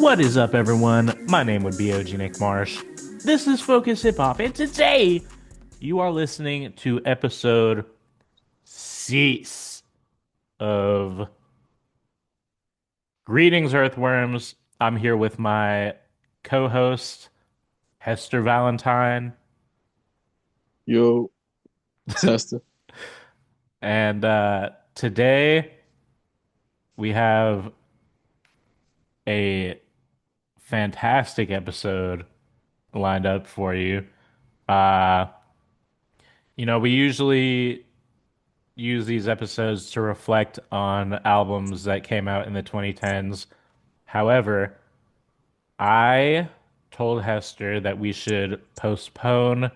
What is up, everyone? My name would be OG Nick Marsh. This is Focus Hip Hop, and today you are listening to episode 6 of Greetings Earthworms. I'm here with my co-host, Hester Valentine, Yo, Testa. and today we have a fantastic episode lined up for you. Uh, we usually use these episodes to reflect on albums that came out in the 2010s. However, I told Hester that we should postpone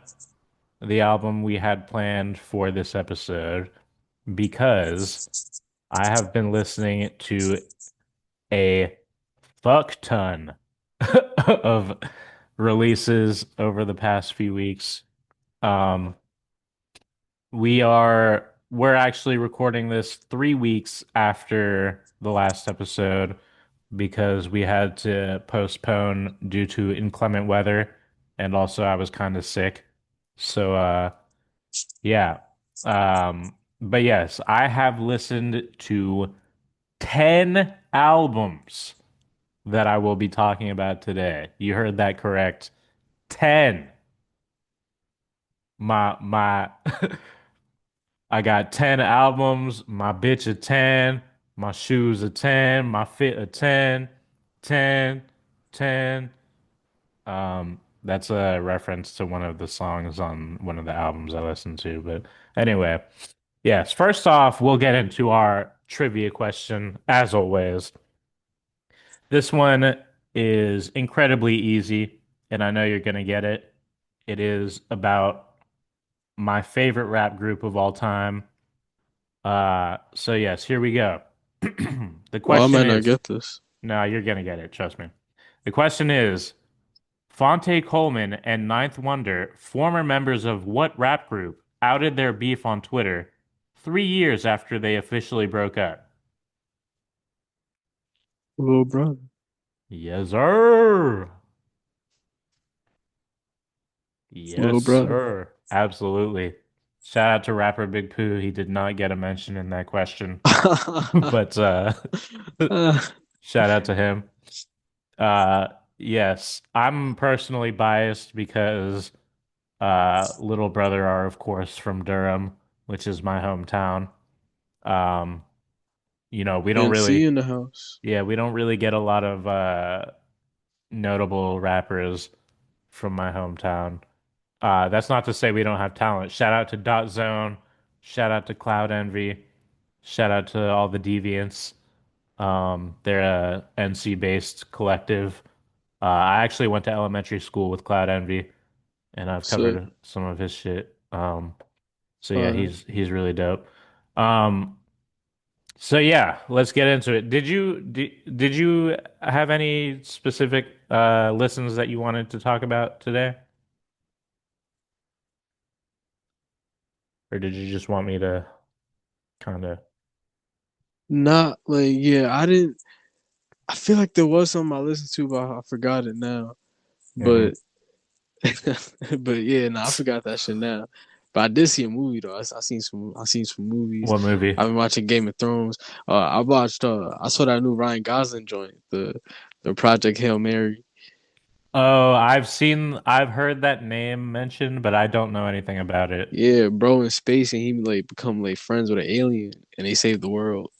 the album we had planned for this episode because I have been listening to a fuck ton of releases over the past few weeks. Um, we're actually recording this 3 weeks after the last episode because we had to postpone due to inclement weather, and also I was kind of sick. So yeah. But yes, I have listened to 10 albums that I will be talking about today. You heard that correct. 10. My I got 10 albums, my bitch a 10, my shoes a 10, my fit a 10, 10, 10. That's a reference to one of the songs on one of the albums I listened to. But anyway, yes, first off, we'll get into our trivia question, as always. This one is incredibly easy, and I know you're gonna get it. It is about my favorite rap group of all time. So yes, here we go. The Well, I question might not is, get this. no, you're gonna get it, trust me. The question is, Fonte Coleman and Ninth Wonder, former members of what rap group, outed their beef on Twitter 3 years after they officially broke up? Little brother. Yes, sir. Yes, Little brother. sir. Absolutely. Shout out to rapper Big Pooh. He did not get a mention in that question, but shout out to him. Uh, yes, I'm personally biased because little brother are of course from Durham, which is my hometown. Um, we don't NC really, in the house. yeah, we don't really get a lot of notable rappers from my hometown. That's not to say we don't have talent. Shout out to Dot Zone, shout out to Cloud Envy, shout out to all the Deviants. They're a NC-based collective. I actually went to elementary school with Cloud Envy, and I've Sick. covered some of his shit. So yeah, Alright. he's really dope. Um, so yeah, let's get into it. Did you have any specific listens that you wanted to talk about today, or did you just want me to kind of? Not like, yeah, I didn't. I feel like there was something I listened to, but I forgot it now. Hmm. But, but yeah, I forgot that shit now. But I did see a movie though. I seen some. I seen some movies. What movie? I've been watching Game of Thrones. I watched. I saw that new Ryan Gosling joint, the Project Hail Mary. Oh, I've heard that name mentioned, but I don't know anything about it. Yeah, bro in space and he like become like friends with an alien and they save the world.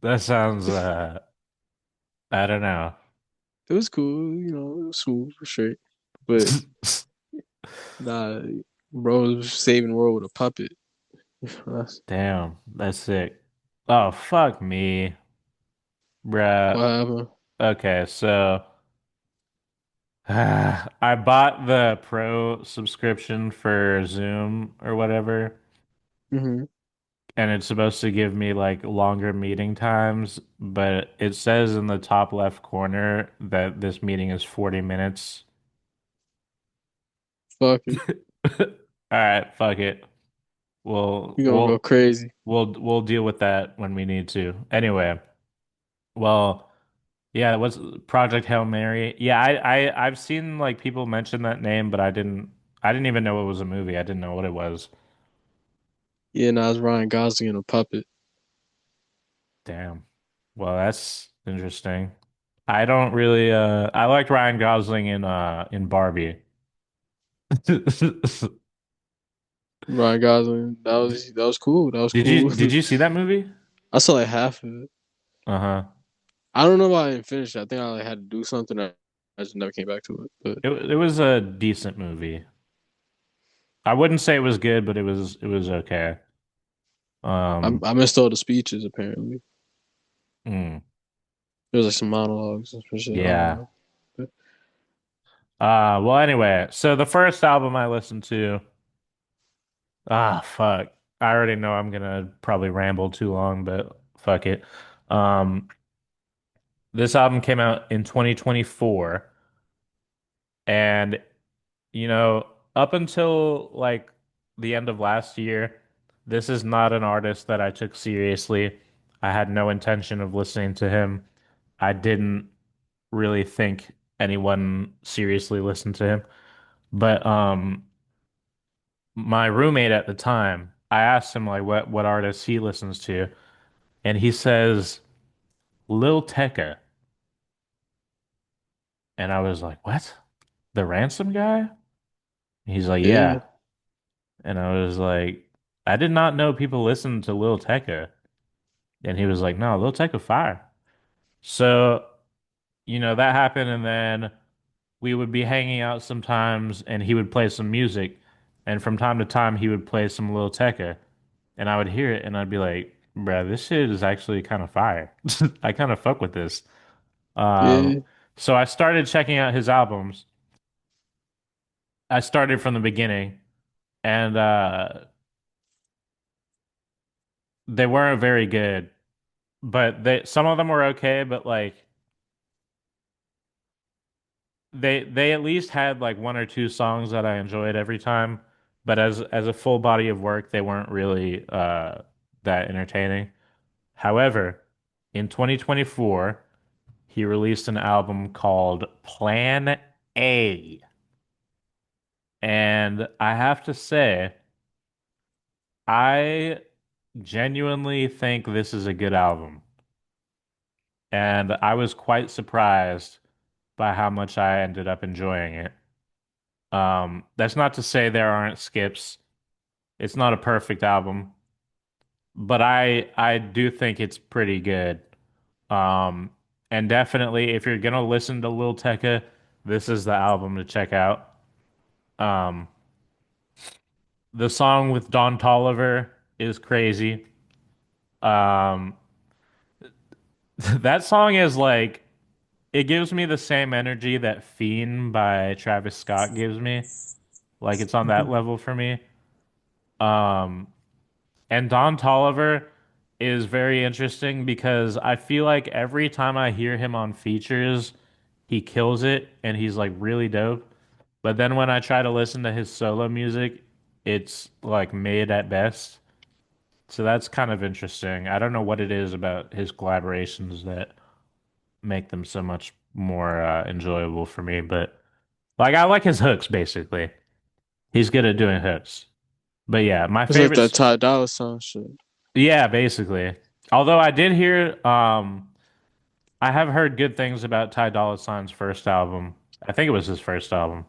That sounds I don't know. It was cool, it was smooth for sure. But nah, bro was saving the world with a puppet. That's Damn, that's sick. Oh, fuck me, bruh. what happened. Okay, so I bought the pro subscription for Zoom or whatever, Hmm. and it's supposed to give me like longer meeting times, but it says in the top left corner that this meeting is 40 minutes. Fuck it. All right, fuck it. We'll You gonna go we'll crazy. we'll deal with that when we need to. Anyway, Well, yeah, what's Project Hail Mary? Yeah, I've seen like people mention that name, but I didn't even know it was a movie. I didn't know what it was. Yeah, now it's Ryan Gosling and a puppet. Damn. Well, that's interesting. I don't really I liked Ryan Gosling in Barbie. Ryan Gosling, that was cool. That was Did you cool. did you see that movie? I saw like half of it. Uh-huh. I don't know why I didn't finish it. I think I like, had to do something. I just never came back to it. But It was a decent movie. I wouldn't say it was good, but it was okay. I, Um, I missed all the speeches. Apparently, mm, there was like some monologues and some shit. I don't yeah. know. But Well, anyway, so the first album I listened to, fuck. I already know I'm gonna probably ramble too long, but fuck it. Um, this album came out in 2024, and you know, up until like the end of last year, this is not an artist that I took seriously. I had no intention of listening to him. I didn't really think anyone seriously listened to him. But my roommate at the time, I asked him like what artists he listens to, and he says Lil Tecca. And I was like, "What? The ransom guy?" He's like, yeah, "Yeah." And I was like, "I did not know people listened to Lil Tecca." And he was like, "No, Lil Tecca fire." So, that happened, and then we would be hanging out sometimes and he would play some music, and from time to time he would play some Lil Tecca, and I would hear it and I'd be like, bruh, this shit is actually kind of fire. I kind of fuck with this. Um, yeah, so I started checking out his albums. I started from the beginning, and they weren't very good, but they some of them were okay, but like they at least had like one or two songs that I enjoyed every time, but as a full body of work, they weren't really that entertaining. However, in 2024, he released an album called Plan A. And I have to say, I genuinely think this is a good album. And I was quite surprised by how much I ended up enjoying it. That's not to say there aren't skips. It's not a perfect album, but I do think it's pretty good. Um, and definitely if you're gonna listen to Lil Tecca, this is the album to check out. Um, the song with Don Toliver is crazy. Um, that song is like it gives me the same energy that Fiend by Travis Scott gives me. Like it's on that level for me. Um, And Don Toliver is very interesting because I feel like every time I hear him on features, he kills it and he's like really dope. But then when I try to listen to his solo music, it's like mid at best. So that's kind of interesting. I don't know what it is about his collaborations that make them so much more enjoyable for me, but like I like his hooks basically. He's good at doing hooks. But yeah, my it's like that favorites. Ty Dolla Sign shit. Yeah, basically. Although I did hear, I have heard good things about Ty Dolla Sign's first album. I think it was his first album.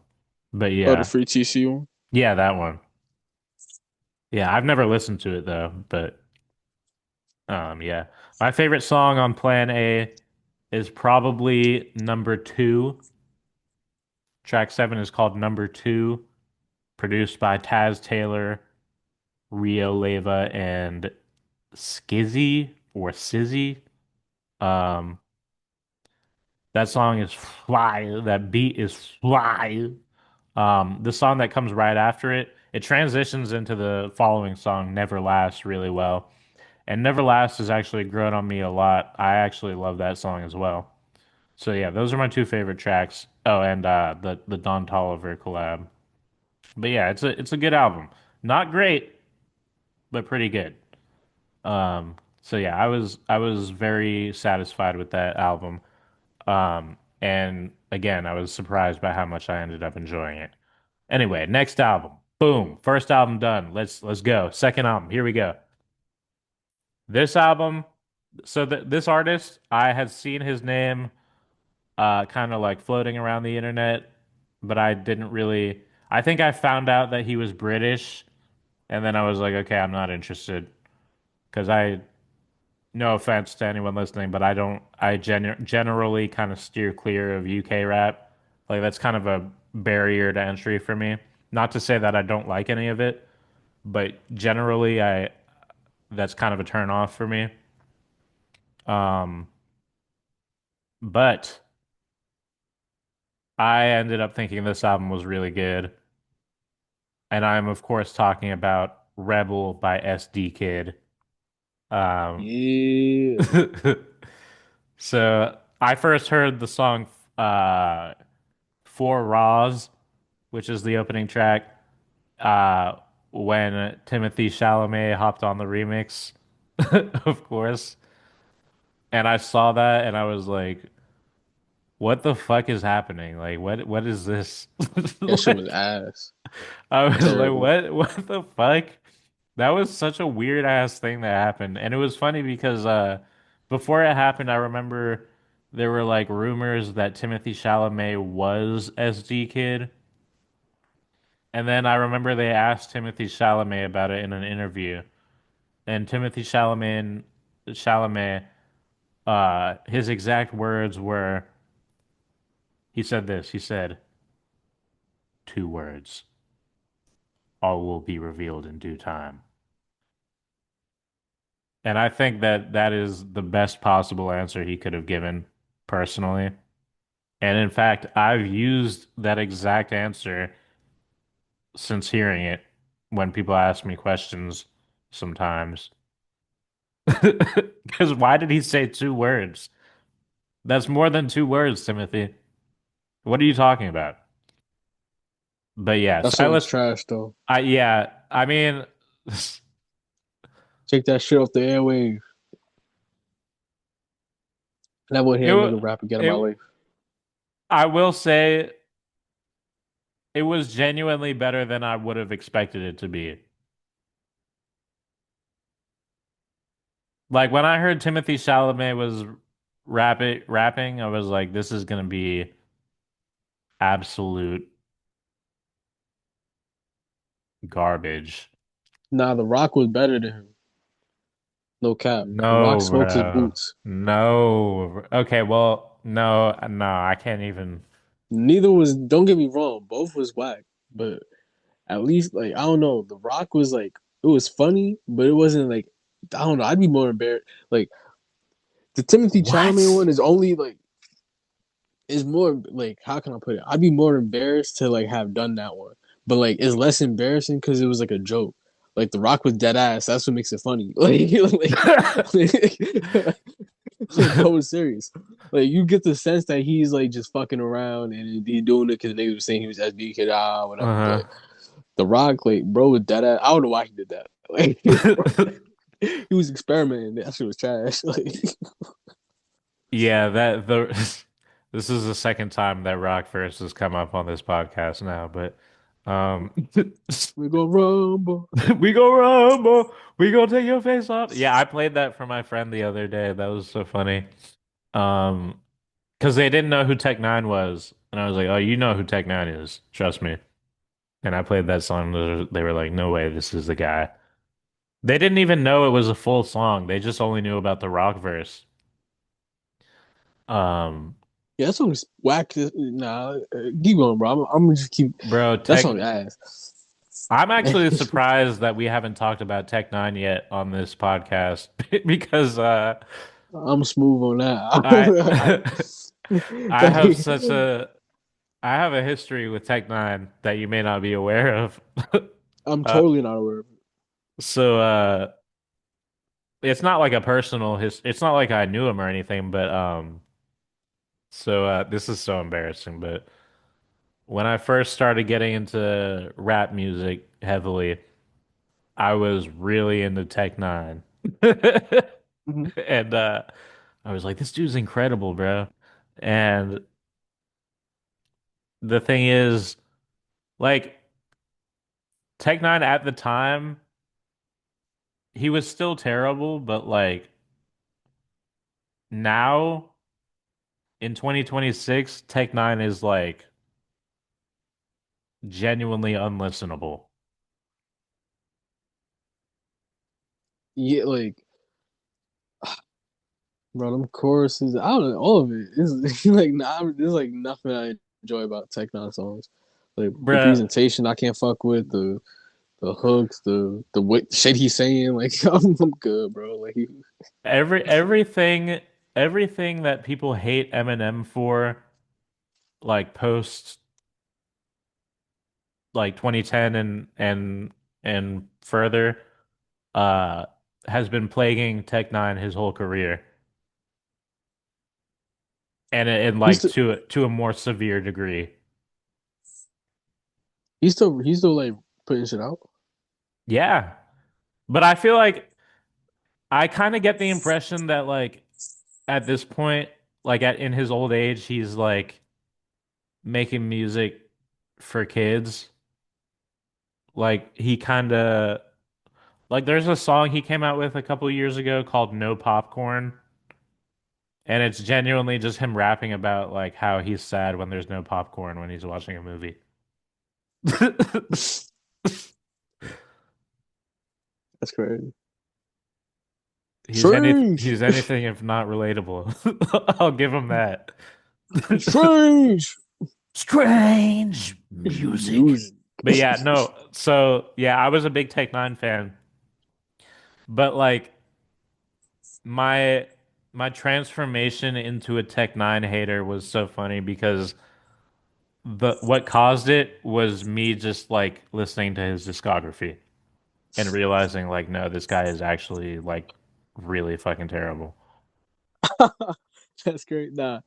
But Oh, the yeah, Free TC one. yeah, that one. Yeah, I've never listened to it though. But yeah, my favorite song on Plan A is probably number two. Track seven is called Number Two, produced by Taz Taylor, Rio Leva, and Skizzy or Sizzy. Um, That song is fly. That beat is fly. The song that comes right after it, it transitions into the following song, Never Last, really well. And Never Last has actually grown on me a lot. I actually love that song as well. So yeah, those are my two favorite tracks. Oh, and the Don Toliver collab. But yeah, it's a good album. Not great, but pretty good. Um, So yeah, I was very satisfied with that album. And again, I was surprised by how much I ended up enjoying it. Anyway, next album. Boom. First album done. Let's go. Second album. Here we go. This album, so this artist, I had seen his name kind of like floating around the internet, but I didn't really I think I found out that he was British, and then I was like, okay, I'm not interested because I no offense to anyone listening, but I don't I generally kind of steer clear of UK rap. Like that's kind of a barrier to entry for me. Not to say that I don't like any of it, but generally I that's kind of a turn off for me. Um, but I ended up thinking this album was really good, and I'm of course talking about Rebel by SD Kid. Um, Yeah. so I first heard the song uh, "For Raws," which is the opening track, uh, when Timothee Chalamet hopped on the remix, of course. And I saw that and I was like, what the fuck is happening? Like what is this? That shit was Like ass. I was like, Terrible. what the fuck? That was such a weird ass thing that happened. And it was funny because before it happened, I remember there were like rumors that Timothy Chalamet was SD Kid. And then I remember they asked Timothy Chalamet about it in an interview. And Chalamet, his exact words were, he said this, he said, two words, all will be revealed in due time. And I think that that is the best possible answer he could have given personally. And in fact, I've used that exact answer since hearing it when people ask me questions sometimes. Because why did he say two words? That's more than two words, Timothy. What are you talking about? But That yes, song's trash though. yeah, I mean, Take that shit off the airwaves. Never would it, hear a wa- nigga rap again in my it, life. I will say it was genuinely better than I would have expected it to be. Like when I heard Timothy Chalamet was rapping, I was like, this is gonna be absolute garbage. Nah, The Rock was better than him. No cap. The Rock No, smoked his bro. boots. No. Okay, well, no, I can't even. Neither was. Don't get me wrong. Both was whack. But at least, like, I don't know. The Rock was like, it was funny, but it wasn't like, I don't know. I'd be more embarrassed. Like the Timothy Chalamet What? one is only like, is more like, how can I put it? I'd be more embarrassed to like have done that one, but like it's less embarrassing because it was like a joke. Like The Rock was dead ass. That's what makes it funny. Like bro was serious. Like you get the sense that he's like just fucking around and he doing it because the niggas was saying he was SB whatever. Uh-huh. But The Rock, like bro, was dead ass. I don't know why he did that. Like he was experimenting. That shit was trash. Like Yeah, that the this is the second time that Rockverse has come up on this podcast now, but um we go rumble. we go Rumble, we gonna take your face off. Yeah, I played that for my friend the other day. That was so funny. Um, because they didn't know who Tech 9 was, and I was like, "Oh, you know who Tech 9 is, trust me." And I played that song. They were like, "No way, this is the guy." They didn't even know it was a full song. They just only knew about the rock verse. Um, Yeah, that song's whack. Nah, keep going, bro. I'm gonna just keep bro, that Tech. song ass. I'm actually surprised that we haven't talked about Tech 9 yet on this podcast because I'm smooth on I that. I have such a I have a history with Tech 9 that you may not be aware of. I'm Uh, totally not aware of it. so it's not like a personal it's not like I knew him or anything, but this is so embarrassing, but when I first started getting into rap music heavily, I was really into Tech 9. Mhm. And I was like, this dude's incredible, bro. And the thing is, like, Tech Nine at the time, he was still terrible, but like now in 2026, Tech Nine is like genuinely unlistenable. Yeah, like bro, them choruses, I don't know, all of it. It's like nah, there's like nothing I enjoy about Tecton songs. Like the Bruh, presentation, I can't fuck with the hooks, the shit he's saying. Like I'm good, bro. Like everything that people hate Eminem for, like post like 2010 and further, uh, has been plaguing Tech Nine his whole career, and in he's like still to a more severe degree. he's still like putting shit out. Yeah, but I feel like I kind of get the impression that like at this point, like at in his old age, he's like making music for kids. Like he kind of like there's a song he came out with a couple years ago called No Popcorn, and it's genuinely just him rapping about like how he's sad when there's no popcorn when he's watching a movie. That's crazy. He's Strange, anything if not relatable. I'll give him that. strange Strange music. music. But yeah, no. So yeah, I was a big Take Nine fan, but like my my transformation into a Tech Nine hater was so funny because the what caused it was me just like listening to his discography and realizing like no, this guy is actually like really fucking terrible. That's great. Nah,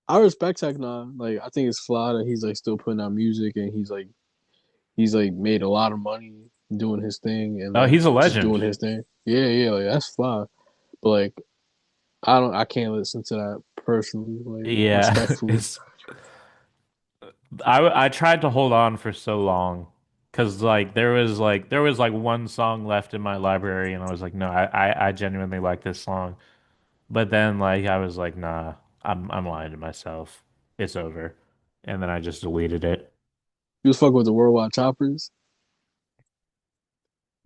I respect Teknon. Like I think it's fly that he's like still putting out music and he's like made a lot of money doing his thing and Oh, like he's a just legend. doing his thing. Yeah, yeah, like that's fly. But like I can't listen to that personally, like Yeah, respectfully. it's I tried to hold on for so long because like there was like one song left in my library and I was like no I genuinely like this song but then like I was like nah I'm lying to myself it's over and then I just deleted it. You was fucking with the worldwide choppers.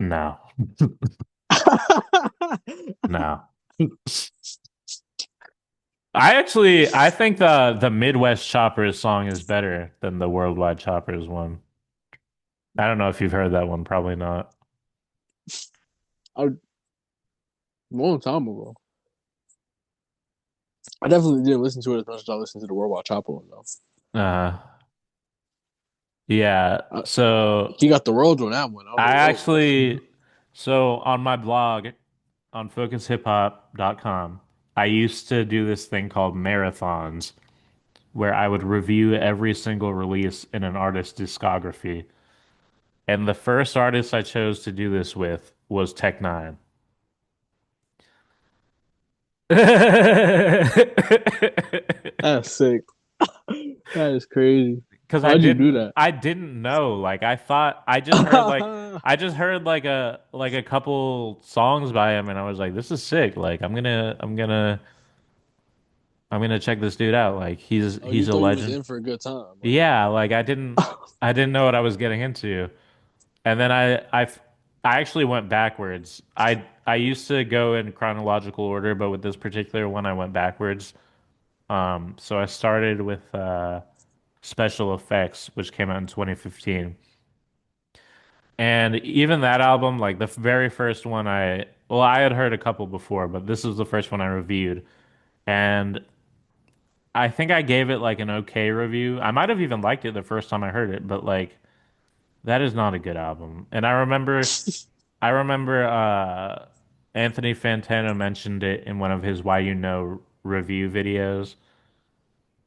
No, no. I think the Midwest Choppers song is better than the Worldwide Choppers one. I don't know if you've heard that one, probably not. A long time ago. I definitely didn't listen to it as much as I listened to the worldwide chopper one though. Uh, yeah. I, So he got the world on that one. I was I like, whoa. actually, so on my blog on focushiphop.com, I used to do this thing called marathons where I would review every single release in an artist's discography. And the first artist I chose to do this with was Tech Nine. That's sick. That is crazy. Because Why'd you do that? I didn't know. Like I thought I just heard like a couple songs by him and I was like, this is sick. Like I'm gonna check this dude out. Like Oh, you he's a thought you was legend. in for a good time. Yeah, like I didn't know what I was getting into. And then I actually went backwards. I used to go in chronological order, but with this particular one I went backwards. So I started with Special Effects, which came out in 2015. And even that album, like the very first one well, I had heard a couple before, but this was the first one I reviewed. And I think I gave it like an okay review. I might have even liked it the first time I heard it, but like that is not a good album. And I remember Anthony Fantano mentioned it in one of his Why You Know review videos.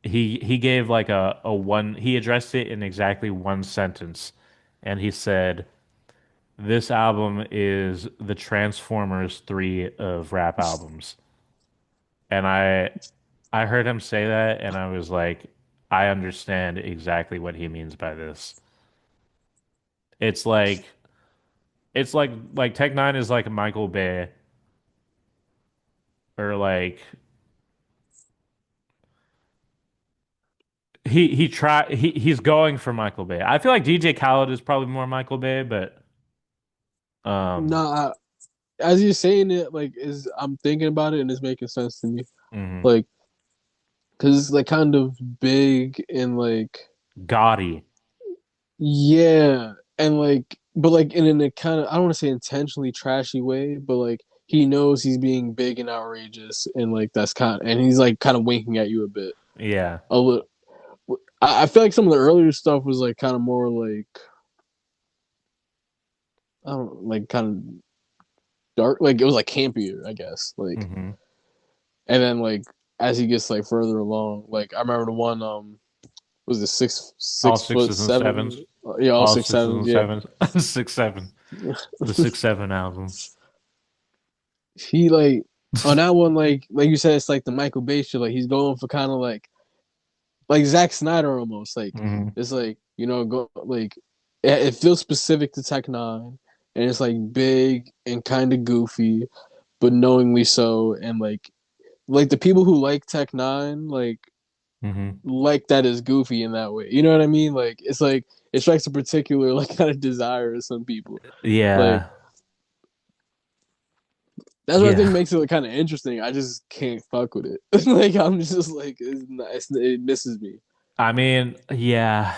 He gave like a one he addressed it in exactly one sentence and he said This album is the Transformers 3 of rap albums. And I heard him say that and I was like, I understand exactly what he means by this. It's like it's like Tech Nine is like Michael Bay or like he's going for Michael Bay. I feel like DJ Khaled is probably more Michael Bay, but um Nah, as you're saying it, like is I'm thinking about it and it's making sense to me. mhm. Like, cause it's like kind of big and like Gaudy. yeah, and like but like in a kind of I don't want to say intentionally trashy way, but like he knows he's being big and outrageous and like that's kind of, and he's like kind of winking at you a bit. Yeah. A little. I feel like some of the earlier stuff was like kind of more like I don't like kind of dark, like it was like campier, I guess. Like Hmm. and then like as he gets like further along, like I remember the one was it All six foot sixes and sevens. seven? Yeah, all All six sixes sevens. and Yeah, sevens. 6'7". The 6'7" album. he like on that one like you said, it's like the Michael Bay shit. Like he's going for kind of like Zack Snyder almost. Like Hmm. it's like go like it feels specific to Tech Nine, and it's like big and kind of goofy, but knowingly so. And like the people who like Tech Nine Hmm. like that is goofy in that way. You know what I mean? Like it's like it strikes a particular like kind of desire to some people. Like Yeah. that's what I think Yeah. makes it kind of interesting. I just can't fuck with it. Like I'm just like it misses me. I mean, yeah.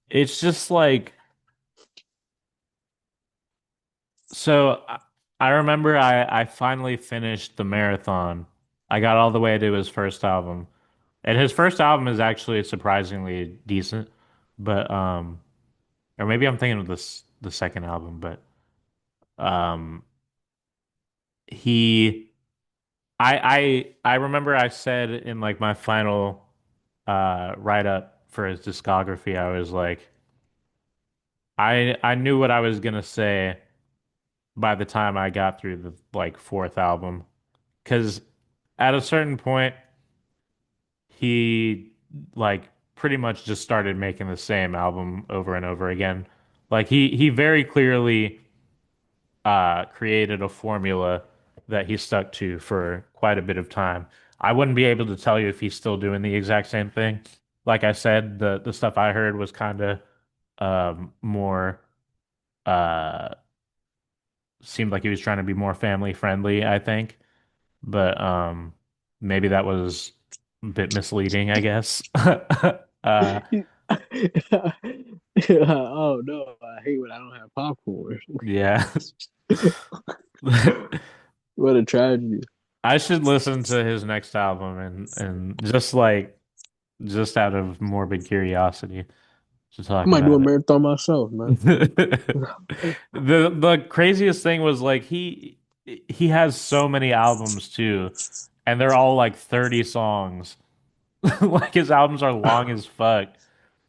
It's just like so I remember I finally finished the marathon. I got all the way to his first album. And his first album is actually surprisingly decent, but or maybe I'm thinking of this the second album, but um he I remember I said in like my final write up for his discography, I was like I knew what I was gonna say by the time I got through the like fourth album, because at a certain point he like pretty much just started making the same album over and over again. Like he very clearly created a formula that he stuck to for quite a bit of time. I wouldn't be able to tell you if he's still doing the exact same thing. Like I said, the stuff I heard was kind of more uh seemed like he was trying to be more family friendly, I think. But maybe that was a bit misleading, I guess. Uh Oh no, I hate when I don't have popcorn. yeah. What a tragedy. I should listen to his next album and just like just out of morbid curiosity to I talk might do a about it. marathon myself, man. The craziest thing was like he has so many albums too, and they're all like 30 songs. Like his albums are long as fuck,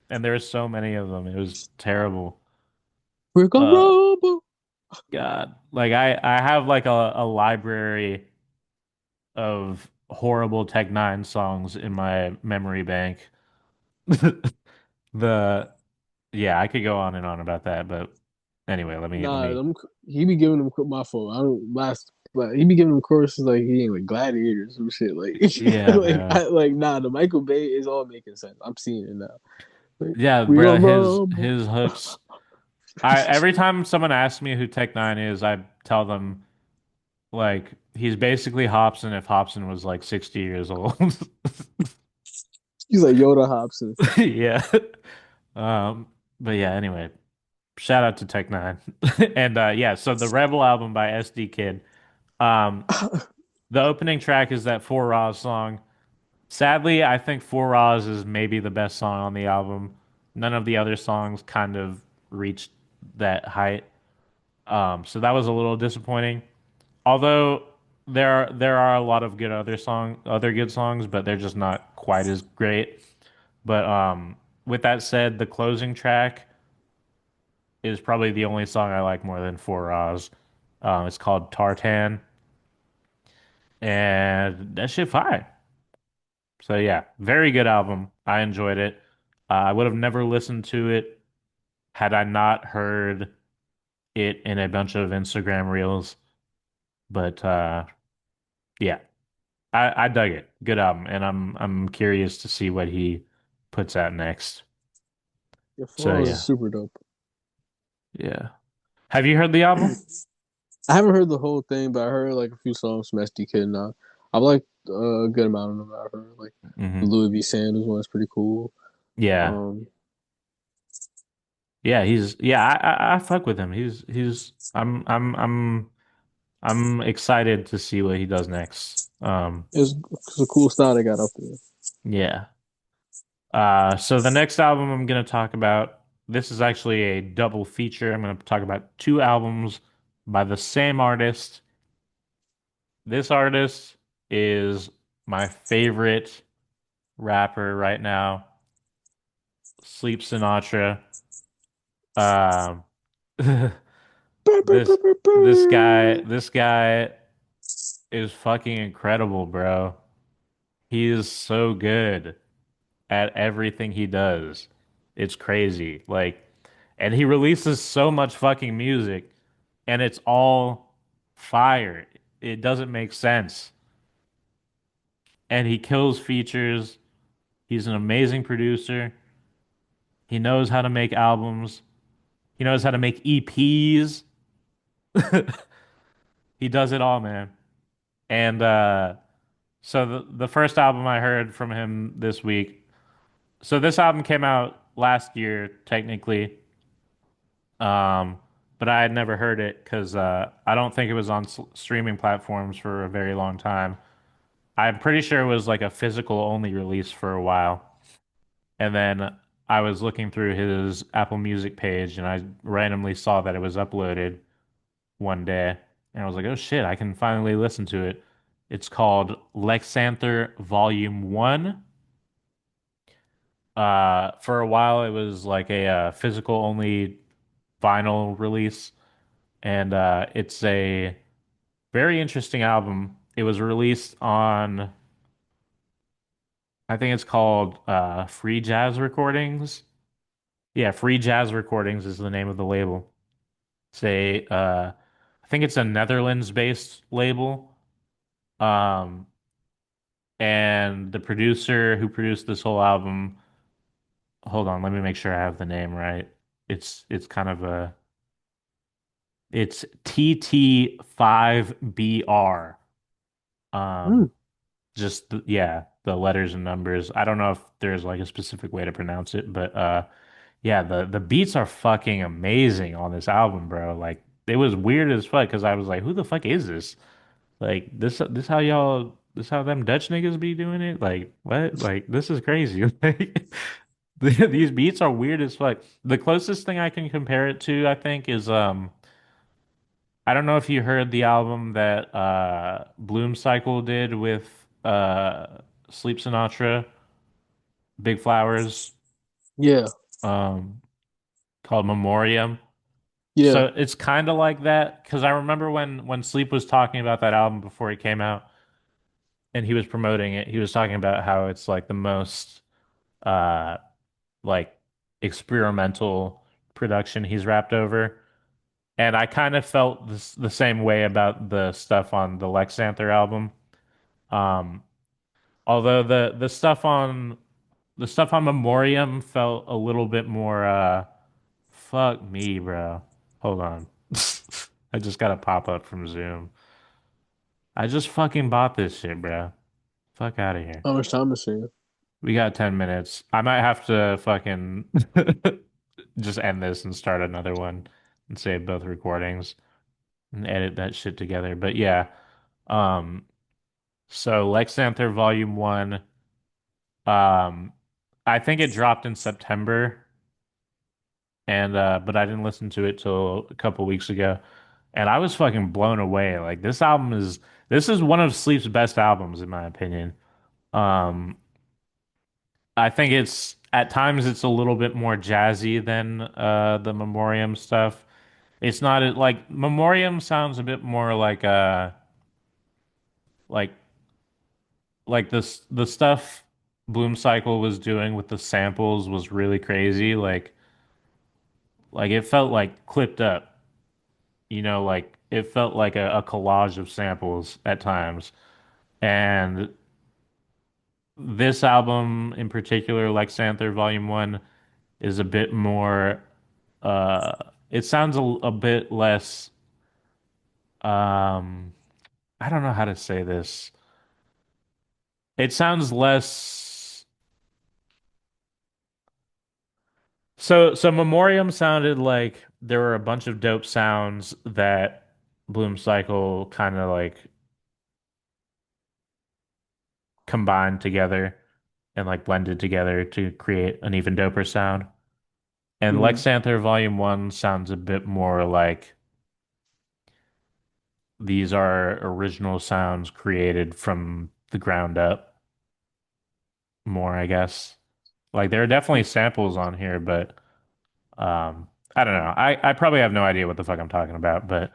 and there's so many of them. It was terrible. We're gonna Uh rumble. God. Like I have like a library of horrible Tech Nine songs in my memory bank. The Yeah, I could go on and on about that, but anyway, let Nah, me he be giving them my fault. I don't last, but he be giving them courses like he ain't like gladiators some shit. Like, yeah, man. like nah, the Michael Bay is all making sense. I'm seeing it now. Like, Yeah, we bro, gonna rumble. his hooks. I every time someone asks me who Tech Nine is, I tell them like he's basically Hobson if Hobson was like 60 years old. He's like Yoda Hobson. Yeah. Um, but yeah, anyway, shout out to Tech Nine. And yeah, so the Rebel album by EsDeeKid. Um, the opening track is that Four Raws song. Sadly, I think Four Raws is maybe the best song on the album. None of the other songs kind of reached that height. So that was a little disappointing. Although there are a lot of other good songs, but they're just not quite as great. But with that said, the closing track is probably the only song I like more than Four Raws. It's called Tartan, and that shit fire. So yeah, very good album. I enjoyed it. I would have never listened to it had I not heard it in a bunch of Instagram reels. But yeah, I dug it. Good album, and I'm curious to see what he puts out next. Yeah, So Falls is yeah, super dope. yeah. Have you heard the album? I haven't heard the whole thing, but I heard like a few songs from EsDeeKid and I like a good amount of them. I've heard like the Hmm. Louis V. Sanders one is pretty cool. Yeah, Um, yeah. I fuck with him. He's I'm excited to see what he does next. it's a cool style they got up there. Yeah. So the next album I'm gonna talk about, this is actually a double feature. I'm gonna talk about two albums by the same artist. This artist is my favorite rapper right now, Sleep Sinatra. Um, this this guy is fucking incredible, bro. He is so good at everything he does. It's crazy. Like, and he releases so much fucking music and it's all fire. It doesn't make sense. And he kills features. He's an amazing producer. He knows how to make albums. He knows how to make EPs. He does it all, man. And so the first album I heard from him this week. So this album came out last year, technically. Um, but I had never heard it because I don't think it was on streaming platforms for a very long time. I'm pretty sure it was like a physical only release for a while. And then I was looking through his Apple Music page and I randomly saw that it was uploaded one day. And I was like, oh shit, I can finally listen to it. It's called Lexanther Volume 1. For a while, it was like a physical only vinyl release. And it's a very interesting album. It was released on, I think it's called Free Jazz Recordings. Yeah, Free Jazz Recordings is the name of the label. It's I think it's a Netherlands-based label. Um, and the producer who produced this whole album, hold on, let me make sure I have the name right. It's kind of a, it's TT5BR. Mm. Um, just yeah, the letters and numbers. I don't know if there's like a specific way to pronounce it, but yeah, the beats are fucking amazing on this album, bro. Like it was weird as fuck because I was like, who the fuck is this? Like this how y'all this how them Dutch niggas be doing it? Like what? Like this is crazy. Like these beats are weird as fuck. The closest thing I can compare it to, I think, is I don't know if you heard the album that Bloom Cycle did with Sleep Sinatra, Big Flowers, Yeah, um, called Memoriam. yeah. So it's kind of like that because I remember when Sleep was talking about that album before it came out and he was promoting it, he was talking about how it's like the most uh like experimental production he's rapped over. And I kind of felt the same way about the stuff on the Lex Anther album. Um, although the stuff on Memoriam felt a little bit more fuck me, bro. Hold on. I just got a pop up from Zoom. I just fucking bought this shit, bro. Fuck out of here. How much time is it? We got 10 minutes. I might have to fucking just end this and start another one and save both recordings and edit that shit together. But yeah, um, so Lex Anther Volume 1, um, I think it dropped in September and but I didn't listen to it till a couple weeks ago. And I was fucking blown away. Like this is one of Sleep's best albums in my opinion. Um, I think it's at times it's a little bit more jazzy than the Memoriam stuff. It's not like Memoriam sounds a bit more like the stuff Bloom Cycle was doing with the samples was really crazy. Like it felt like clipped up, like it felt like a collage of samples at times. And this album in particular, like Xanther Volume 1, is a bit more it sounds a bit less um I don't know how to say this. It sounds less so Memoriam sounded like there were a bunch of dope sounds that Bloom Cycle kind of like combined together and like blended together to create an even doper sound. And Hmm. Lex Xanther Volume 1 sounds a bit more like these are original sounds created from the ground up more, I guess. Like there are definitely samples on here, but I don't know. I probably have no idea what the fuck I'm talking about, but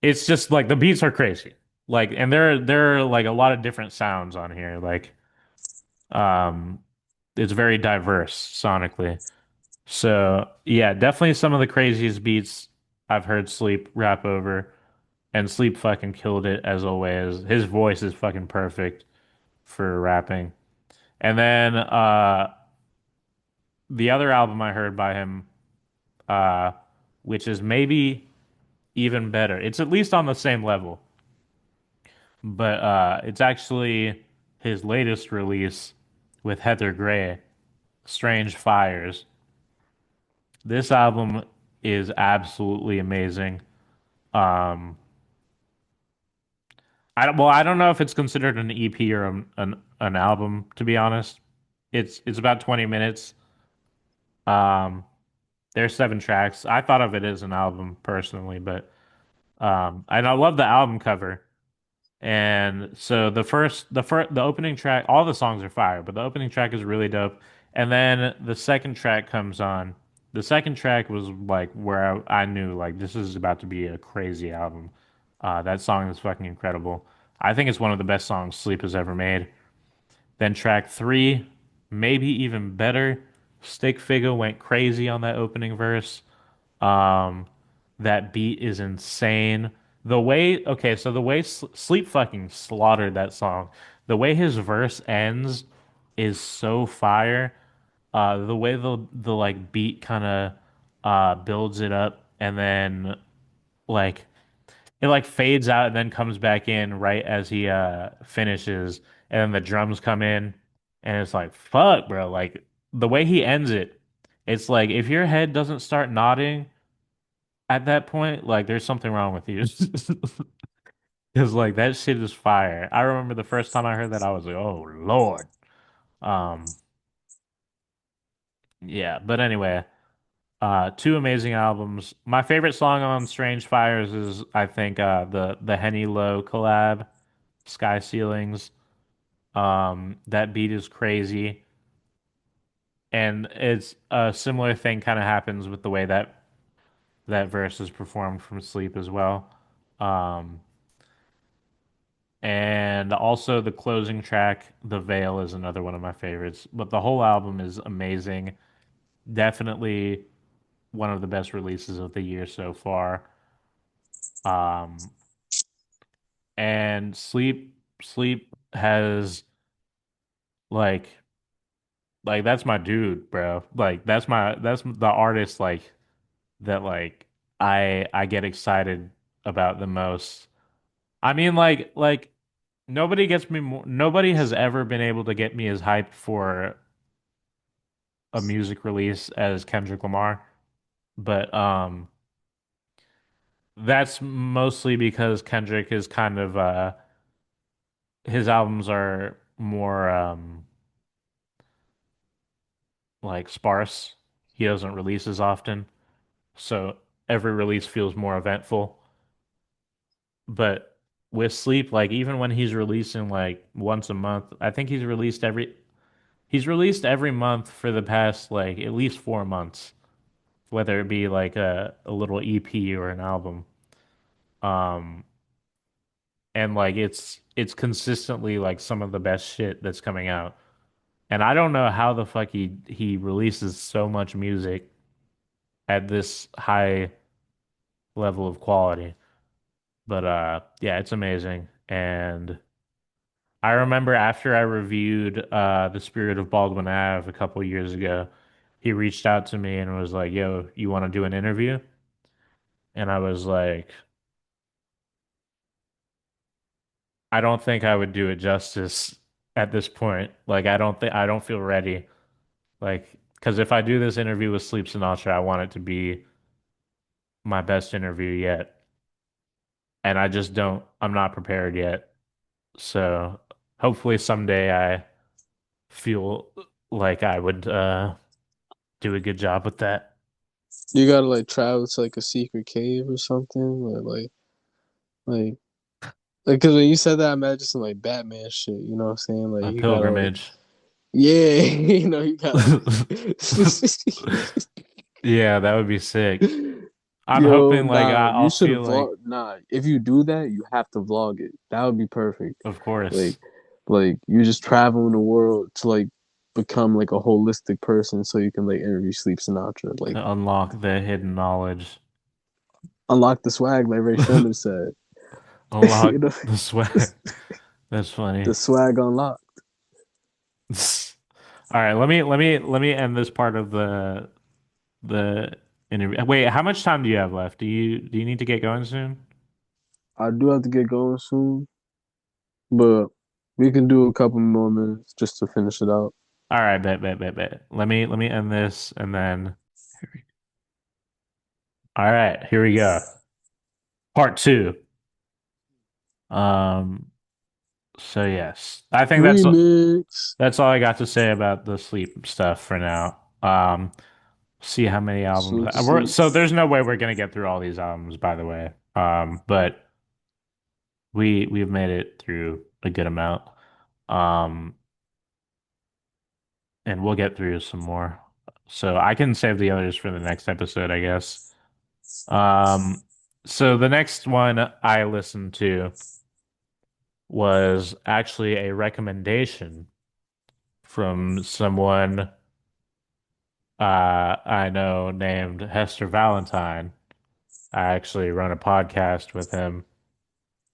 it's just like the beats are crazy. Like and there are like a lot of different sounds on here. Like um it's very diverse sonically. So yeah, definitely some of the craziest beats I've heard Sleep rap over, and Sleep fucking killed it as always. His voice is fucking perfect for rapping. And then the other album I heard by him, uh, which is maybe even better. It's at least on the same level, but it's actually his latest release with Heather Gray, Strange Fires. This album is absolutely amazing. Um, I don't know if it's considered an EP or an album, to be honest. It's about 20 minutes. Um, there's 7 tracks. I thought of it as an album personally, but and I love the album cover. And so the opening track, all the songs are fire, but the opening track is really dope. And then the second track comes on. The second track was like where I knew like this is about to be a crazy album. That song is fucking incredible. I think it's one of the best songs Sleep has ever made. Then track 3, maybe even better. Stick Figure went crazy on that opening verse. Um, that beat is insane. Okay, so the way Sleep fucking slaughtered that song. The way his verse ends is so fire. The way the like beat kind of builds it up and then like it like fades out and then comes back in right as he finishes and then the drums come in and it's like fuck, bro. Like the way he ends it, it's like if your head doesn't start nodding at that point, like there's something wrong with you. Because like that shit is fire. I remember the first time I heard that, I was like, oh Lord. Um, yeah, but anyway, two amazing albums. My favorite song on Strange Fires is I think the Henny Low collab, Sky Ceilings. That beat is crazy. And it's a similar thing kind of happens with the way that verse is performed from Sleep as well. Um, And also the closing track, The Veil, is another one of my favorites. But the whole album is amazing. Definitely one of the best releases of the year so far. Um, and Sleep has like that's my dude, bro. Like that's the artist that I get excited about the most. I mean nobody has ever been able to get me as hyped for a music release as Kendrick Lamar, but that's mostly because Kendrick is kind of his albums are more like sparse. He doesn't release as often, so every release feels more eventful. But with Sleep, like even when he's releasing like once a month, I think he's released every month for the past like at least 4 months, whether it be like a little EP or an album. Um, and like it's consistently like some of the best shit that's coming out. And I don't know how the fuck he releases so much music at this high level of quality. But yeah, it's amazing. And I remember after I reviewed The Spirit of Baldwin Ave a couple years ago, he reached out to me and was like, "Yo, you want to do an interview?" And I was like, "I don't think I would do it justice at this point. Like I don't feel ready. Like because if I do this interview with Sleep Sinatra, I want it to be my best interview yet. And I just don't, I'm not prepared yet. So hopefully someday I feel like I would do a good job with that. You gotta like travel to like a secret cave or something, or like because when you said that, I imagined some like Batman shit. You know what I'm saying? Like A you gotta like pilgrimage. yeah, you got like Yeah, that would be sick. I'm yo, hoping like nah, you I'll should feel have like, vlog. Nah, if you do that, you have to vlog it. That would be perfect. of course, Like, like you just traveling the world to like become like a holistic person, so you can like interview Sleep Sinatra. Like to unlock the hidden knowledge. unlock the swag, like Ray Sherman said. Unlock You know, the swag. That's funny. the swag unlock. All right, let me end this part of the interview. Wait, how much time do you have left? Do you need to get going soon? I do have to get going soon, but we can do a couple more minutes just to finish it out. All right, bet. Let me end this and then all right, here we go. Part two. Um, so yes. I think Remix. that's all I got to say about the sleep stuff for now. See how many albums Salute to sleep. so there's no way we're gonna get through all these albums, by the way. But we've made it through a good amount. Um, and we'll get through some more. So I can save the others for the next episode, I guess. Um, so the next one I listened to was actually a recommendation from someone I know named Hester Valentine. I actually run a podcast with him,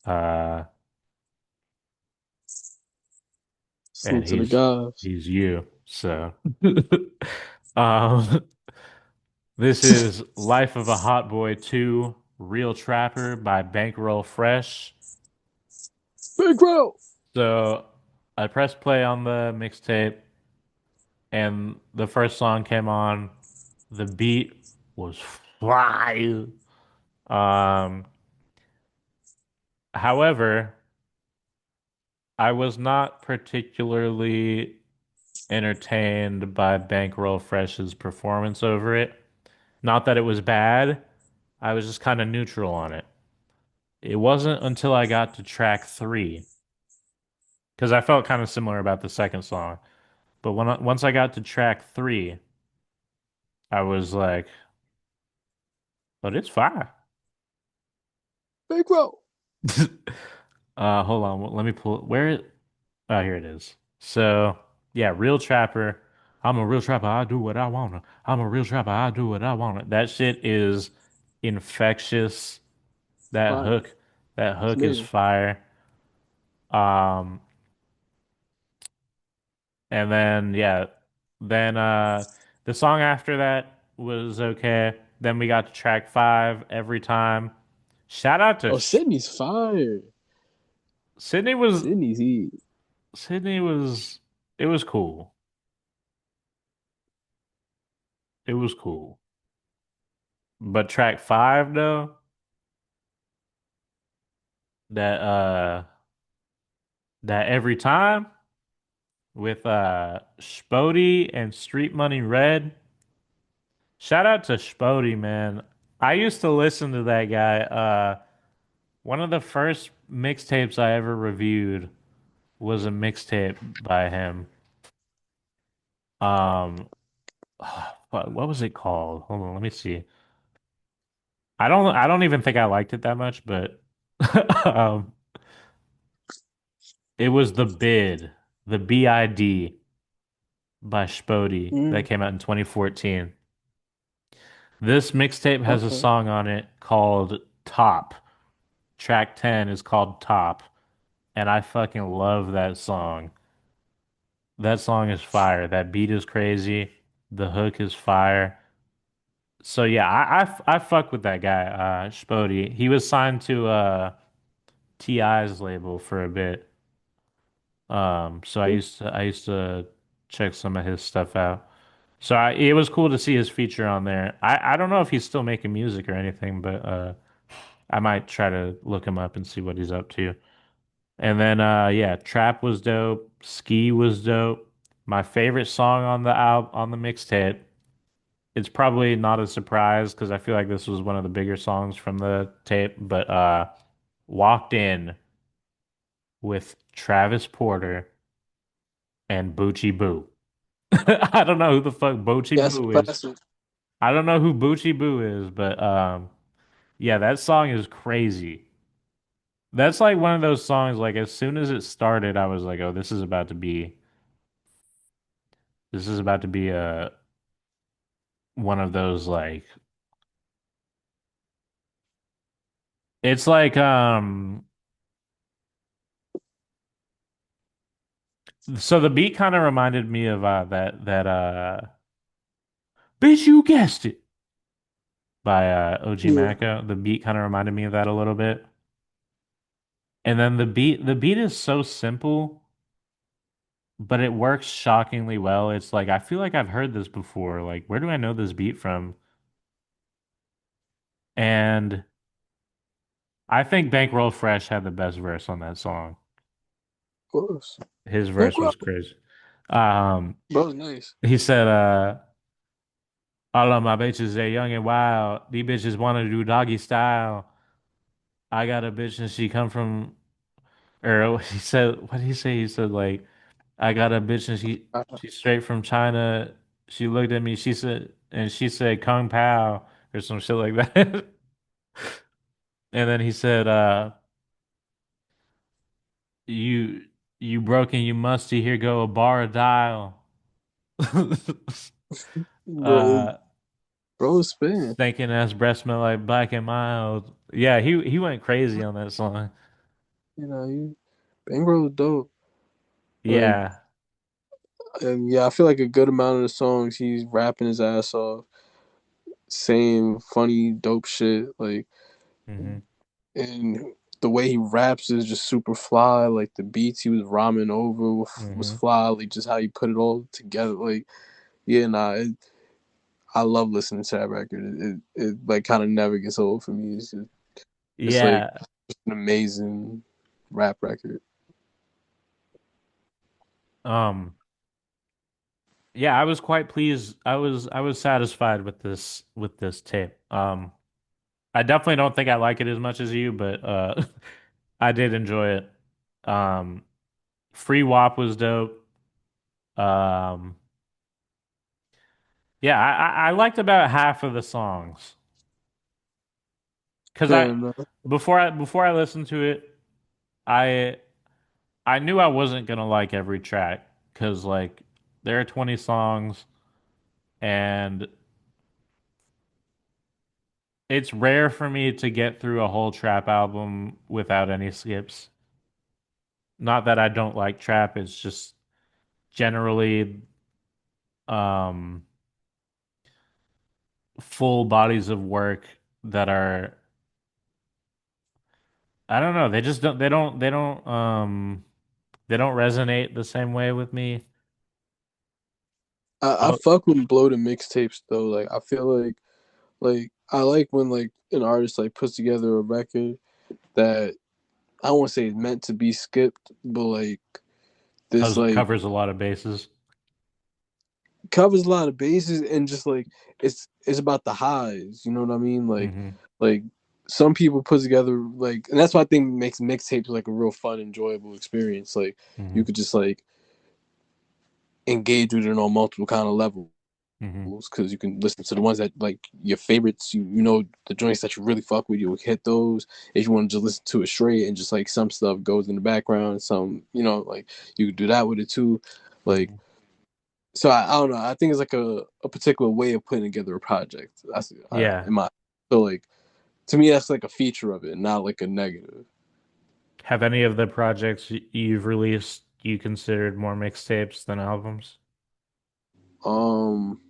uh, and Salute to the guys. he's you. So, um, this is Life of a Hot Boy 2 Real Trapper by Bankroll Fresh. Bankroll. So I pressed play on the mixtape and the first song came on. The beat was fire. Um, however, I was not particularly entertained by Bankroll Fresh's performance over it. Not that it was bad, I was just kind of neutral on it. It wasn't until I got to track three, because I felt kind of similar about the second song. But once I got to track three, I was like, but it's fire. Bankroll. Hold on. Let me pull where. Oh, here it is. So yeah, real trapper. I'm a real trapper. I do what I wanna. I'm a real trapper. I do what I wanna. That shit is infectious. That Fire. hook, that It's hook is amazing. fire. Um, and then yeah, then the song after that was okay. Then we got to track five every time. Shout out to Oh, Sydney's fire. Sydney was Sydney's heat. Sydney was it was cool. It was cool. But track five though, that that every time with Spody and Street Money Red. Shout out to Spody, man. I used to listen to that guy. One of the first mixtapes I ever reviewed was a mixtape by him. Um, what was it called? Hold on, let me see. I don't even think I liked it that much, but um, it was the BID by Spody that Mm, came out in 2014. This mixtape has a okay. song on it called Top. Track 10 is called Top, and I fucking love that song. That song is fire. That beat is crazy. The hook is fire. So yeah, I fuck with that guy, Spody. He was signed to T.I.'s label for a bit. So I used to check some of his stuff out. So it was cool to see his feature on there. I don't know if he's still making music or anything, but I might try to look him up and see what he's up to. And then yeah, Trap was dope. Ski was dope. My favorite song on the mixtape. It's probably not a surprise because I feel like this was one of the bigger songs from the tape, but Walked In with Travis Porter and Boochie Boo. I don't know who the fuck Boochie Yes, Boo is. classic. I don't know who Boochie Boo is, but yeah, that song is crazy. That's like one of those songs, like as soon as it started, I was like, oh, this is about to be a one of those like it's like so the beat kind of reminded me of that bitch you guessed it by OG Yeah. Mako. The beat kind of reminded me of that a little bit. And then the beat is so simple, but it works shockingly well. It's like I feel like I've heard this before. Like where do I know this beat from? And I think Bankroll Fresh had the best verse on that song. Of course. His No verse was problem. crazy. Um, Bro's nice. he said, all of my bitches, they young and wild. These bitches want to do doggy style. I got a bitch and she come from, or he said, what did he say? He said, like, I got a bitch and she's straight from China. She looked at me, she said, Kung Pao, or some shit like that. And then he said, you, you broken, you musty, here go a bar of dial. Bro, Uh, bro's spin. Stinking ass breath smell like black and mild. Yeah, he went crazy on that song. You know, you Bankroll dope. Like, Yeah. and yeah, I feel like a good amount of the songs he's rapping his ass off, saying funny, dope shit. Like, Hmm. and the way he raps is just super fly. Like the beats he was rhyming over was Hmm. fly. Like just how he put it all together. Like, yeah, nah, I love listening to that record. It like kind of never gets old for me. It's like Yeah. an amazing rap record. Um, yeah, I was quite pleased. I was satisfied with this tape. I definitely don't think I like it as much as you, but I did enjoy it. Um, Free WAP was dope. Um, yeah, I liked about half of the songs because I Damn, man. before I listened to it, I I knew I wasn't gonna like every track because like there are 20 songs and it's rare for me to get through a whole trap album without any skips. Not that I don't like trap, it's just generally um full bodies of work that are I don't know, they just don't resonate the same way with me. I Oh, fuck with bloated mixtapes though. Like I feel like I like when like an artist like puts together a record that I don't want to say it's meant to be skipped, but like this like covers a lot of bases. covers a lot of bases and just like it's about the highs. You know what I mean? Hmm. Like some people put together like, and that's what I think makes mixtapes like a real fun, enjoyable experience. Like you Hmm. could just like engage with it on multiple kind of levels Hmm. because you can listen to the ones that like your favorites. You know the joints that you really fuck with. You will hit those. If you want to just listen to it straight and just like some stuff goes in the background, some like you could do that with it too. Like Hmm. so, I don't know. I think it's like a particular way of putting together a project. That's Yeah. in my so like to me that's like a feature of it, not like a negative. Have any of the projects you've released you considered more mixtapes than albums? Um,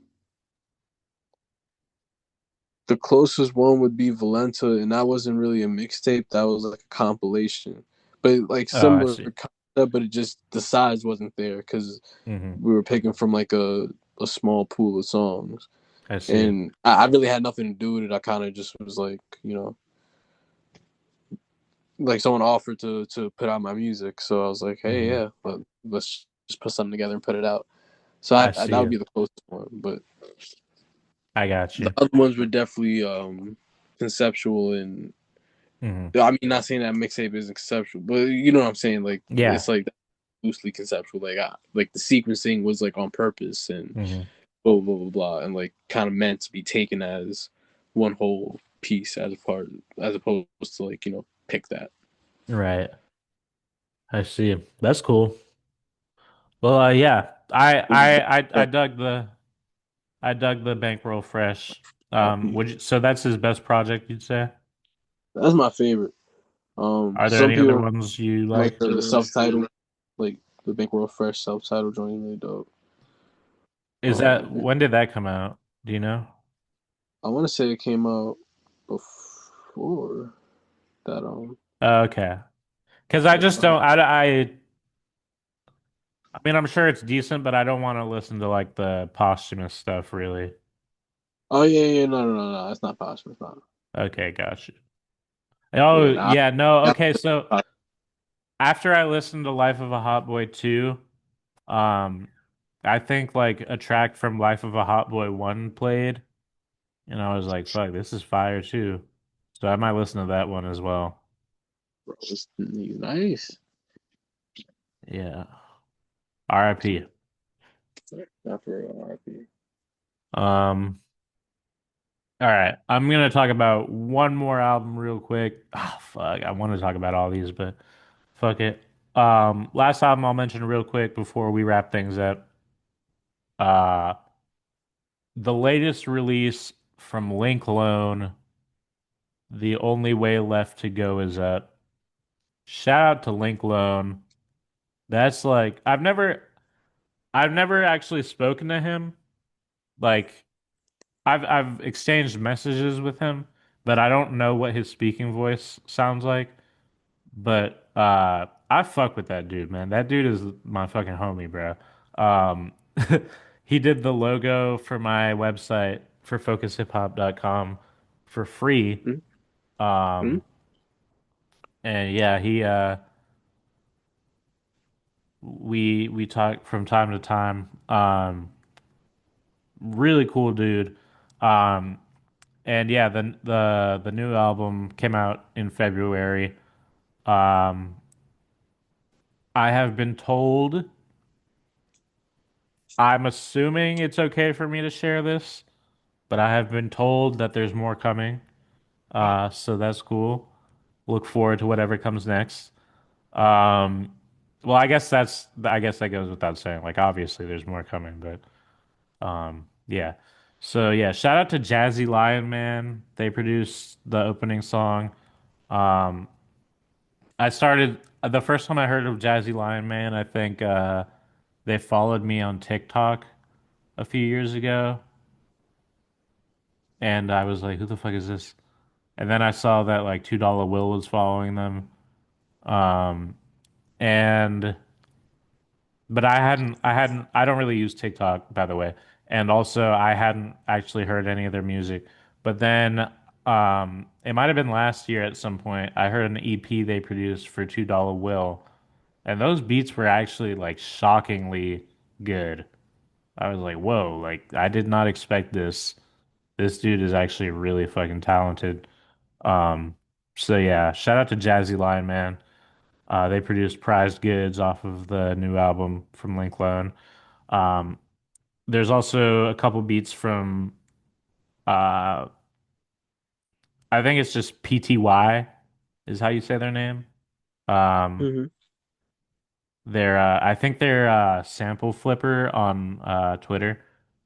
the closest one would be Valenta, and that wasn't really a mixtape. That was like a compilation, but like Oh, I similar see. concept. But it just the size wasn't there because Hmm. we were picking from like a small pool of songs, I see. and I really had nothing to do with it. I kind of just was like, like someone offered to put out my music, so I was like, hey, Hmm. yeah, let's just put something together and put it out. So I that see would it. be the closest one, but I got the you. other ones were definitely conceptual and Hmm. I mean, not saying that mixtape isn't conceptual, but you know what I'm saying. Like Yeah. it's like loosely conceptual. Like the sequencing was like on purpose and Hmm. blah blah blah blah, and like kind of meant to be taken as one whole piece as a part, as opposed to like pick that. Right. I see. That's cool. Well, yeah. I dug the Bankroll Fresh. RP. So that's his best project, you'd say? That's my favorite. Are there Some any other people ones you like like? the self-title, like the Bankroll Fresh self-title joint, really dope. Is that when did that come out? Do you know? I want to say it came out before that. Okay. Because I just don't. I mean, I'm sure it's decent, but I don't want to listen to like the posthumous stuff, really. Oh yeah, yeah, no, no, no, no, that's not possible. It's not. Okay, gotcha. Oh, Yeah, nah, yeah, no. that, Okay, so after I listened to Life of a Hot Boy 2, um, I think like a track from Life of a Hot Boy 1 played, and I was like, fuck, this is fire too. So I might listen to that one as well. bro, he's nice. Yeah. RIP. Not for real, RP. Um, all right. I'm gonna talk about one more album real quick. Ah, fuck. I want to talk about all these, but fuck it. Last album I'll mention real quick before we wrap things up. Uh, the latest release from Lync Lone, The Only Way Left to Go Is Up. Shout out to Lync Lone. That's like I've never actually spoken to him. Like I've exchanged messages with him, but I don't know what his speaking voice sounds like. But I fuck with that dude, man. That dude is my fucking homie, bro. Um he did the logo for my website for focushiphop.com for free. Mm-hmm. Um and yeah, he we talk from time to time. Really cool dude. Um and yeah, the new album came out in February. Um I have been told, I'm assuming it's okay for me to share this, but I have been told that there's more coming. So that's cool. Look forward to whatever comes next. Um, well, I guess that goes without saying. Like, obviously, there's more coming, but yeah. So yeah, shout out to Jazzy Lion Man. They produced the opening song. Um, I started the first time I heard of Jazzy Lion Man. I think they followed me on TikTok a few years ago, and I was like, "Who the fuck is this?" And then I saw that like $2 Will was following them. Um, and but I don't really use TikTok, by the way. And also I hadn't actually heard any of their music. But then it might have been last year at some point. I heard an EP they produced for $2 Will. And those beats were actually like shockingly good. I was like, whoa, like I did not expect this. This dude is actually really fucking talented. Um, so yeah, shout out to Jazzy Lion, man. They produced Prized Goods off of the new album from Lync Lone. Um, there's also a couple beats from uh I think it's just PTY is how you say their name. Um, Hmm. they're I think they're Sample Flipper on Twitter,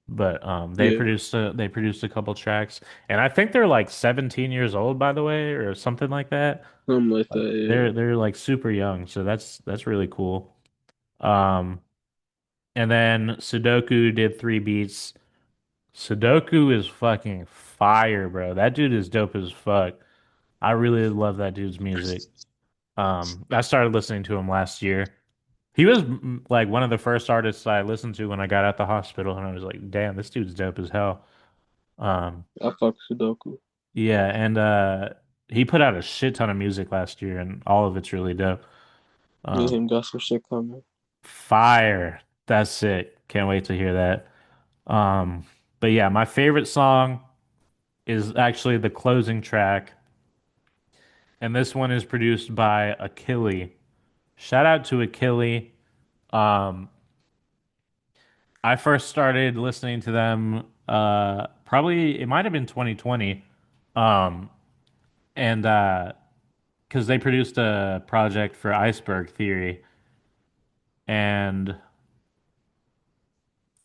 but Yeah, they produced a couple tracks, and I think they're like 17 years old by the way, or something like that. something like that. Yeah, They're like super young, so that's really cool. Um, and then Sudoku did three beats. Sudoku is fucking fire, bro. That dude is dope as fuck. I really love that dude's music. I started listening to him last year. He was like one of the first artists I listened to when I got out the hospital, and I was like, damn, this dude's dope as hell. Um, I fuck Sudoku. yeah, and he put out a shit ton of music last year, and all of it's really dope. Me and Um, him got some shit coming. fire. That's sick. Can't wait to hear that. But yeah, my favorite song is actually the closing track, and this one is produced by Achille. Shout out to Achille. Um, I first started listening to them probably it might have been 2020. Um, and because they produced a project for Iceberg Theory, and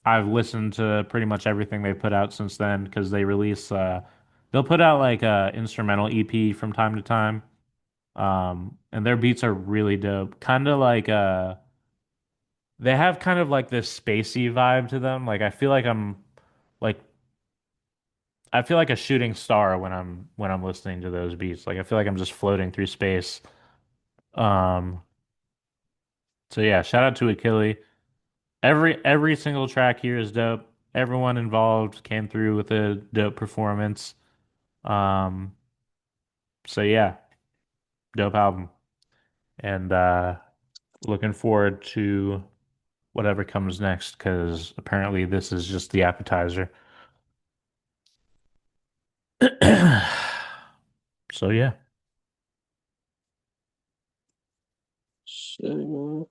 I've listened to pretty much everything they put out since then because they'll put out like a instrumental EP from time to time. And their beats are really dope. Kind of like they have kind of like this spacey vibe to them. Like like I feel like a shooting star when I'm listening to those beats. Like I feel like I'm just floating through space. Um, so yeah, shout out to Achille. Every single track here is dope. Everyone involved came through with a dope performance. Um, so yeah, dope album. And looking forward to whatever comes next because apparently this is just the appetizer. So yeah, Shit, man.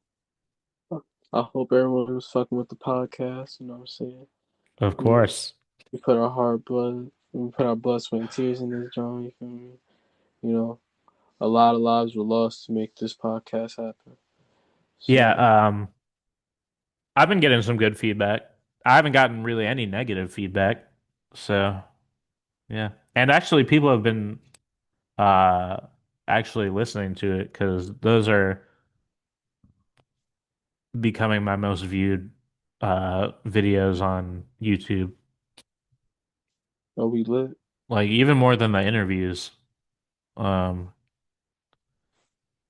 I hope everyone was fucking with the podcast. You know what I'm saying? of You know, course. we put our hard blood, we put our blood, sweat, and tears in this joint. You feel me? You know, a lot of lives were lost to make this podcast happen. Yeah, So, I've been getting some good feedback. I haven't gotten really any negative feedback. So, yeah. And actually people have been uh actually listening to it because those are becoming my most viewed videos on YouTube. are we lit? Like even more than the interviews. Um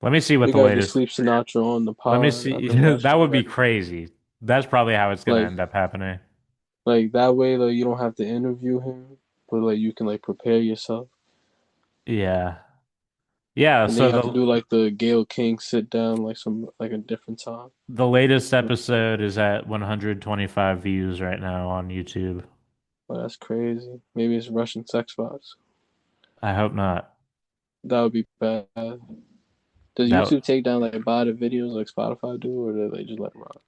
let me see what We the gotta get latest. Sleep Sinatra on the Let me pod. I see. think that That shit would be gotta be crazy. That's probably how it's gonna like, end up happening. that way, like you don't have to interview him, but like you can like prepare yourself. Yeah. Yeah, And then so you have to do like the Gail King sit down, like some like a different time. the latest episode is at 125 views right now on YouTube. Well, that's crazy. Maybe it's Russian sex bots. I hope not. That would be bad. Does That YouTube take down like botted videos like Spotify do, or do they just let them rock?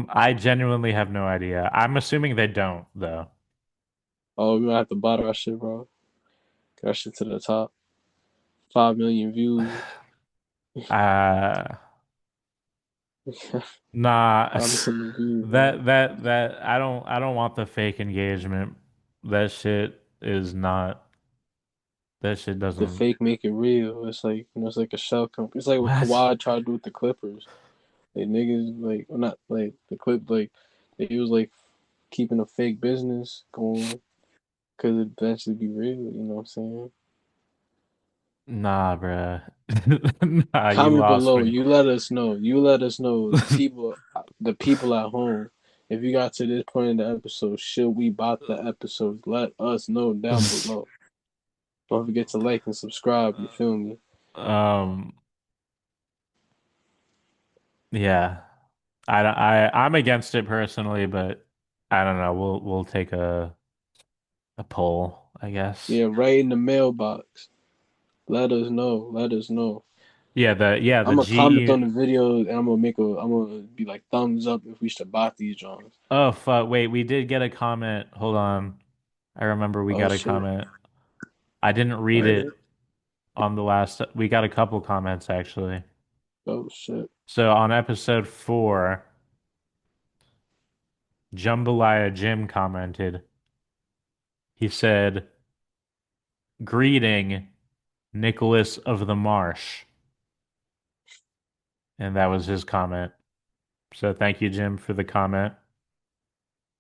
I genuinely have no idea. I'm assuming they don't though. Oh, we might have to bot our shit, bro. Get our shit to the top. 5 million views. Uh nah. 5 million views, bro. That I don't want the fake engagement. That shit is not that shit The doesn't fake make it real. It's like it's like a shell company. It's like what what? Kawhi tried to do with the Clippers. Like niggas, like well, not like the clip, like he was like keeping a fake business going because it eventually be real. You know what I'm saying? Nah, bruh. Nah, you Comment lost below. me. You let us know. You let us know the people at home. If you got to this point in the episode, should we bot the episode? Let us know down below. Don't forget to like and subscribe. You feel me? Um, yeah. I'm against it personally, but I don't know. We'll take a poll, I guess. Yeah, right in the mailbox. Let us know. Let us know. the I'm gonna comment GE. on the video and I'm gonna be like thumbs up if we should bot these Johns. Oh fuck, wait, we did get a comment. Hold on. I remember we Oh got a shit. comment. I didn't read Alright. it on the last. We got a couple comments actually. Oh shit. So on episode 4, Jambalaya Jim commented. He said, "Greeting Nicholas of the Marsh." And that was his comment. So thank you, Jim, for the comment.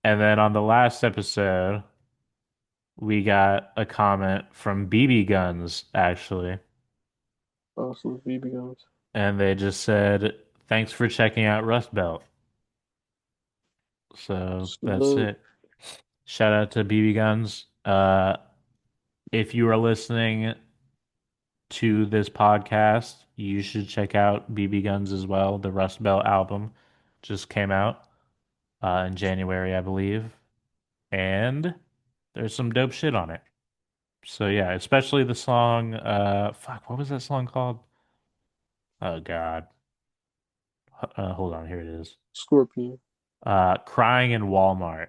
And then on the last episode, we got a comment from BB Guns, actually. Oh, some BB guns. And they just said, "Thanks for checking out Rust Belt." So that's Salute. it. Shout out to BB Guns. If you are listening to this podcast, you should check out BB Guns as well. The Rust Belt album just came out in January, I believe. And there's some dope shit on it. So yeah, especially the song fuck, what was that song called? Oh God. Hold on, here it is. Scorpion. Crying in Walmart,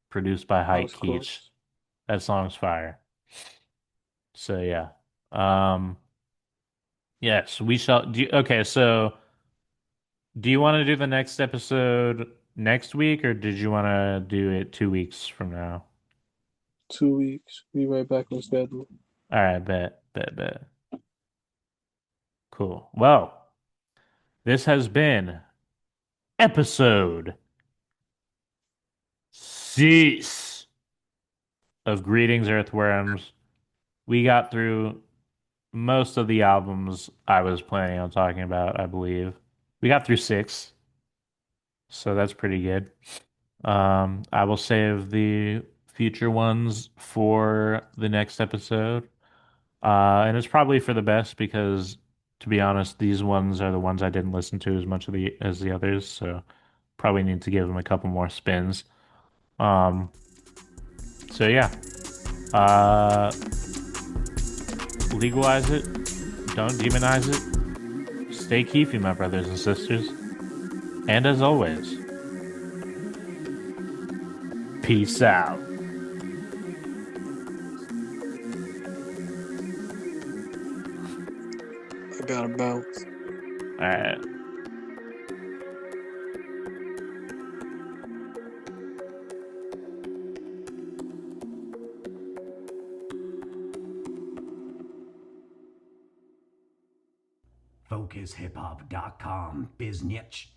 produced by Hike Of Keach. course. That song's fire. So yeah. Um yes, we shall okay, so do you want to do the next episode next week or did you want to do it 2 weeks from now? 2 weeks. Be right back on schedule. All right, bet. Cool. Well, this has been episode 6 of Greetings Earthworms. We got through most of the albums I was planning on talking about, I believe. We got through 6, so that's pretty good. I will save the future ones for the next episode. And it's probably for the best because, to be honest, these ones are the ones I didn't listen to as much of the as the others, so probably need to give them a couple more spins. Um, so yeah, uh, legalize it, don't demonize it. Stay keefy, my brothers and sisters. And as always, peace out. I gotta bounce. All right. FocusHipHop.com, biznitch.